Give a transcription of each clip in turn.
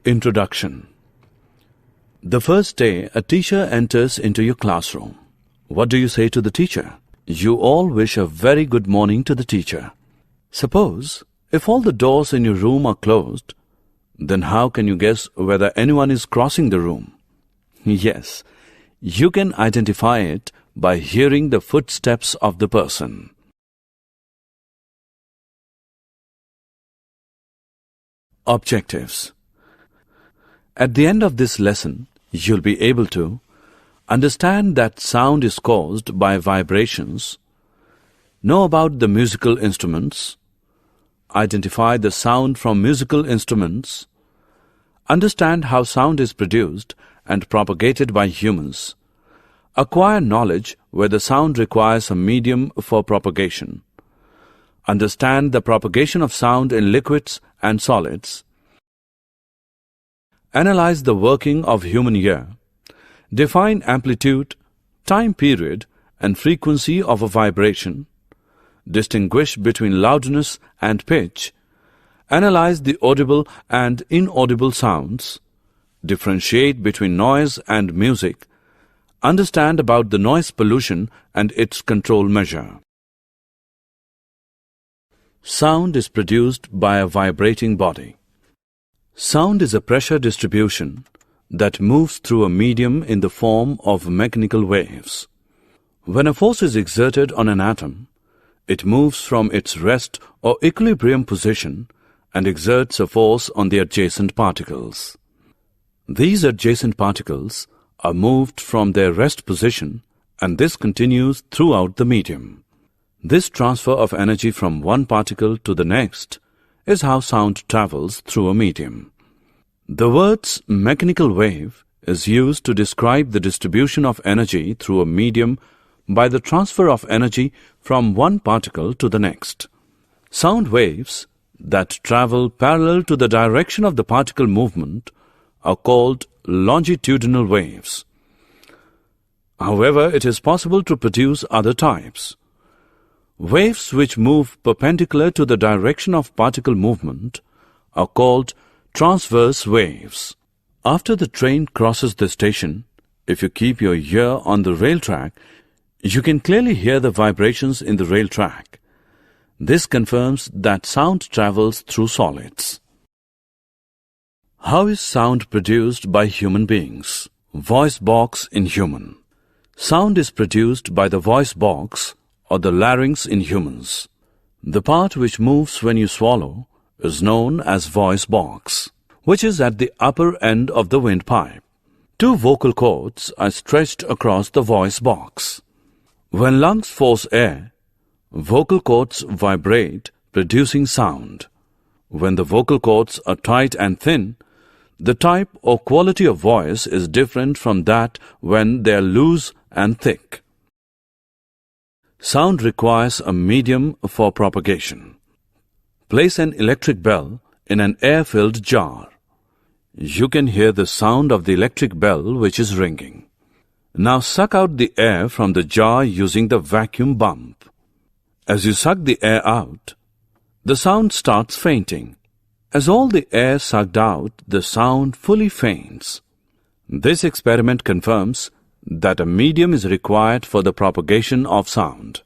Introduction. The first day, a teacher enters into your classroom. What do you say to the teacher? You all wish a very good morning to the teacher. Suppose, if all the doors in your room are closed, then how can you guess whether anyone is crossing the room? Yes, you can identify it by hearing the footsteps of the person. Objectives. At the end of this lesson, you'll be able to understand that sound is caused by vibrations, know about the musical instruments, identify the sound from musical instruments, understand how sound is produced and propagated by humans, acquire knowledge where the sound requires a medium for propagation, understand the propagation of sound in liquids and solids, analyze the working of human ear, define amplitude, time period, and frequency of a vibration, distinguish between loudness and pitch, analyze the audible and inaudible sounds, differentiate between noise and music, understand about the noise pollution and its control measure. Sound is produced by a vibrating body. Sound is a pressure distribution that moves through a medium in the form of mechanical waves. When a force is exerted on an atom, it moves from its rest or equilibrium position and exerts a force on the adjacent particles. These adjacent particles are moved from their rest position, and this continues throughout the medium. This transfer of energy from one particle to the next is how sound travels through a medium. The words mechanical wave is used to describe the distribution of energy through a medium by the transfer of energy from one particle to the next. Sound waves that travel parallel to the direction of the particle movement are called longitudinal waves. However, it is possible to produce other types. Waves which move perpendicular to the direction of particle movement are called transverse waves. After the train crosses the station, if you keep your ear on the rail track, you can clearly hear the vibrations in the rail track. This confirms that sound travels through solids. How is sound produced by human beings? Voice box in human. Sound is produced by the voice box or the larynx in humans. The part which moves when you swallow is known as voice box, which is at the upper end of the windpipe. Two vocal cords are stretched across the voice box. When lungs force air, vocal cords vibrate, producing sound. When the vocal cords are tight and thin, the type or quality of voice is different from that when they are loose and thick. Sound requires a medium for propagation. Place an electric bell in an air-filled jar. You can hear the sound of the electric bell which is ringing. Now suck out the air from the jar using the vacuum pump. As you suck the air out, the sound starts fainting. As all the air sucked out, the sound fully faints. This experiment confirms that a medium is required for the propagation of sound.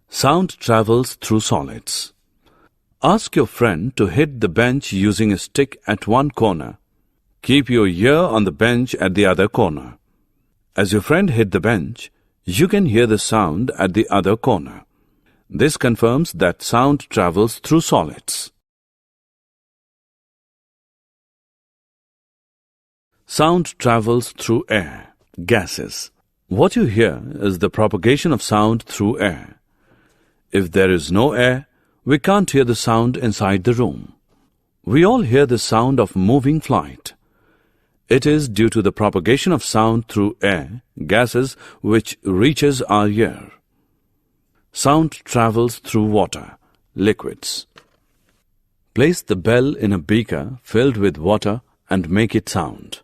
Sound travels through solids. Ask your friend to hit the bench using a stick at one corner. Keep your ear on the bench at the other corner. As your friend hit the bench, you can hear the sound at the other corner. This confirms that sound travels through solids. Sound travels through air, gases. What you hear is the propagation of sound through air. If there is no air, we can't hear the sound inside the room. We all hear the sound of moving flight. It is due to the propagation of sound through air, gases, which reaches our ear. Sound travels through water, liquids. Place the bell in a beaker filled with water and make it sound.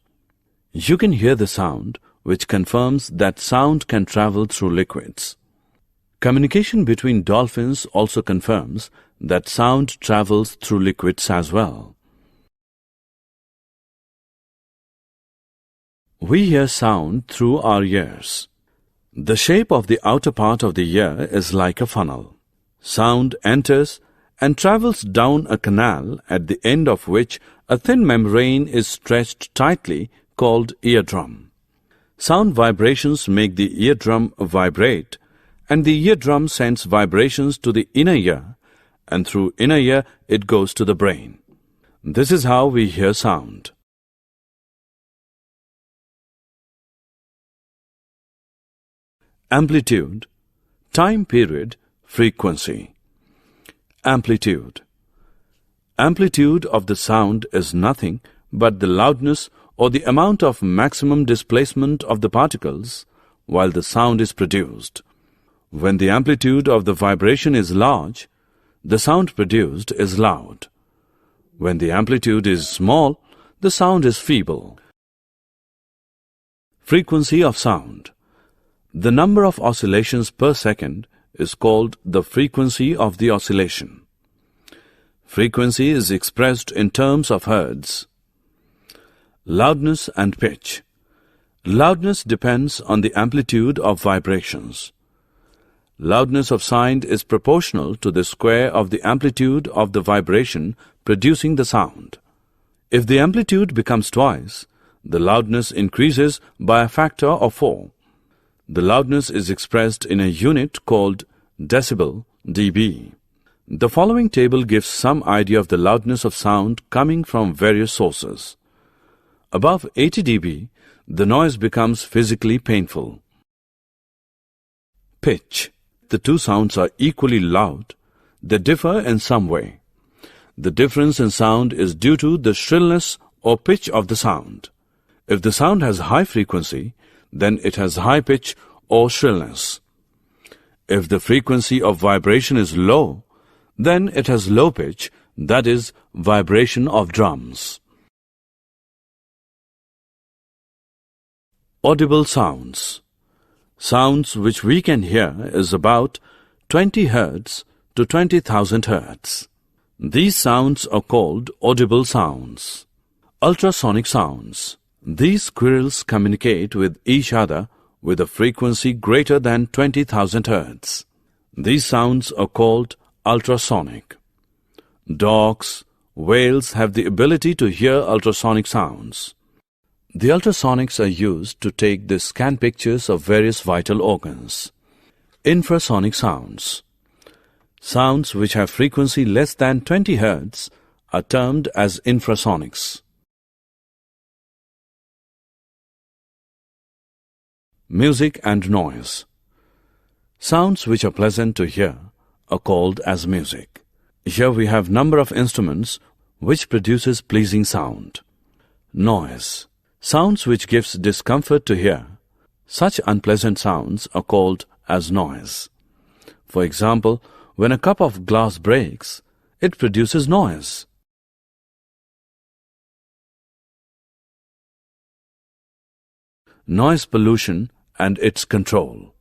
You can hear the sound, which confirms that sound can travel through liquids. Communication between dolphins also confirms that sound travels through liquids as well. We hear sound through our ears. The shape of the outer part of the ear is like a funnel. Sound enters and travels down a canal at the end of which a thin membrane is stretched tightly called eardrum. Sound vibrations make the eardrum vibrate, and the eardrum sends vibrations to the inner ear, and through inner ear it goes to the brain. This is how we hear sound. Amplitude, time period, frequency. Amplitude. Amplitude of the sound is nothing but the loudness or the amount of maximum displacement of the particles while the sound is produced. When the amplitude of the vibration is large, the sound produced is loud. When the amplitude is small, the sound is feeble. Frequency of sound. The number of oscillations per second is called the frequency of the oscillation. Frequency is expressed in terms of hertz. Loudness and pitch. Loudness depends on the amplitude of vibrations. Loudness of sound is proportional to the square of the amplitude of the vibration producing the sound. If the amplitude becomes twice, the loudness increases by a factor of 4. The loudness is expressed in a unit called decibel, dB. The following table gives some idea of the loudness of sound coming from various sources. Above 80 dB, the noise becomes physically painful. Pitch. The two sounds are equally loud. They differ in some way. The difference in sound is due to the shrillness or pitch of the sound. If the sound has high frequency, then it has high pitch or shrillness. If the frequency of vibration is low, then it has low pitch, that is, vibration of drums. Audible sounds. Sounds which we can hear is about 20 Hz to 20,000 Hz. These sounds are called audible sounds. Ultrasonic sounds. These squirrels communicate with each other with a frequency greater than 20,000 Hz. These sounds are called ultrasonic. Dogs, whales have the ability to hear ultrasonic sounds. The ultrasonics are used to take the scan pictures of various vital organs. Infrasonic sounds. Sounds which have frequency less than 20 Hz are termed as infrasonics. Music and noise. Sounds which are pleasant to hear are called as music. Here we have number of instruments which produces pleasing sound. Noise. Sounds which gives discomfort to hear. Such unpleasant sounds are called as noise. For example, when a cup of glass breaks, it produces noise. Noise pollution and its control.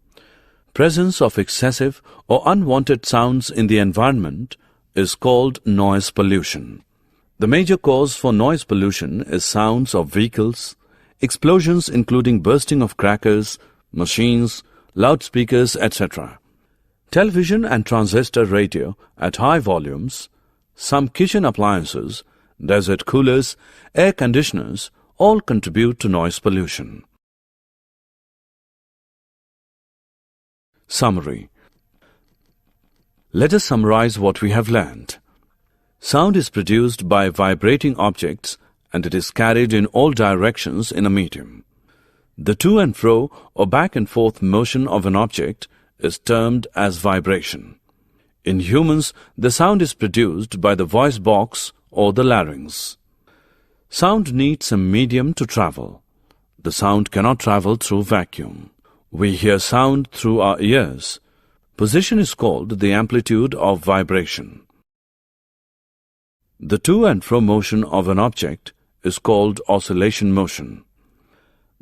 Presence of excessive or unwanted sounds in the environment is called noise pollution. The major cause for noise pollution is sounds of vehicles, explosions including bursting of crackers, machines, loudspeakers, etc. Television and transistor radio at high volumes, some kitchen appliances, desert coolers, air conditioners all contribute to noise pollution. Summary. Let us summarize what we have learned. Sound is produced by vibrating objects and it is carried in all directions in a medium. The to and fro or back and forth motion of an object is termed as vibration. In humans, the sound is produced by the voice box or the larynx. Sound needs a medium to travel. The sound cannot travel through vacuum. We hear sound through our ears. Position is called the amplitude of vibration. The to and fro motion of an object is called oscillation motion.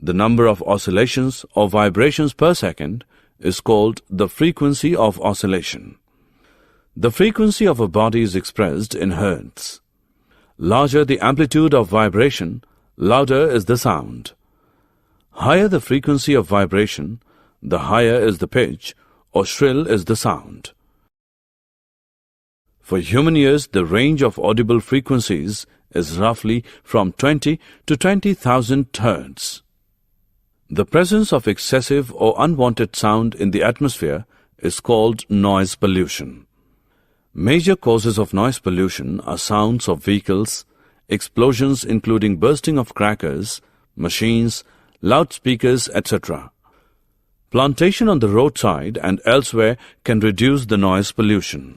The number of oscillations or vibrations per second is called the frequency of oscillation. The frequency of a body is expressed in hertz. Larger the amplitude of vibration, louder is the sound. Higher the frequency of vibration, the higher is the pitch or shrill is the sound. For human ears, the range of audible frequencies is roughly from 20 to 20,000 Hz. The presence of excessive or unwanted sound in the atmosphere is called noise pollution. Major causes of noise pollution are sounds of vehicles, explosions including bursting of crackers, machines, loudspeakers, etc. Plantation on the roadside and elsewhere can reduce the noise pollution.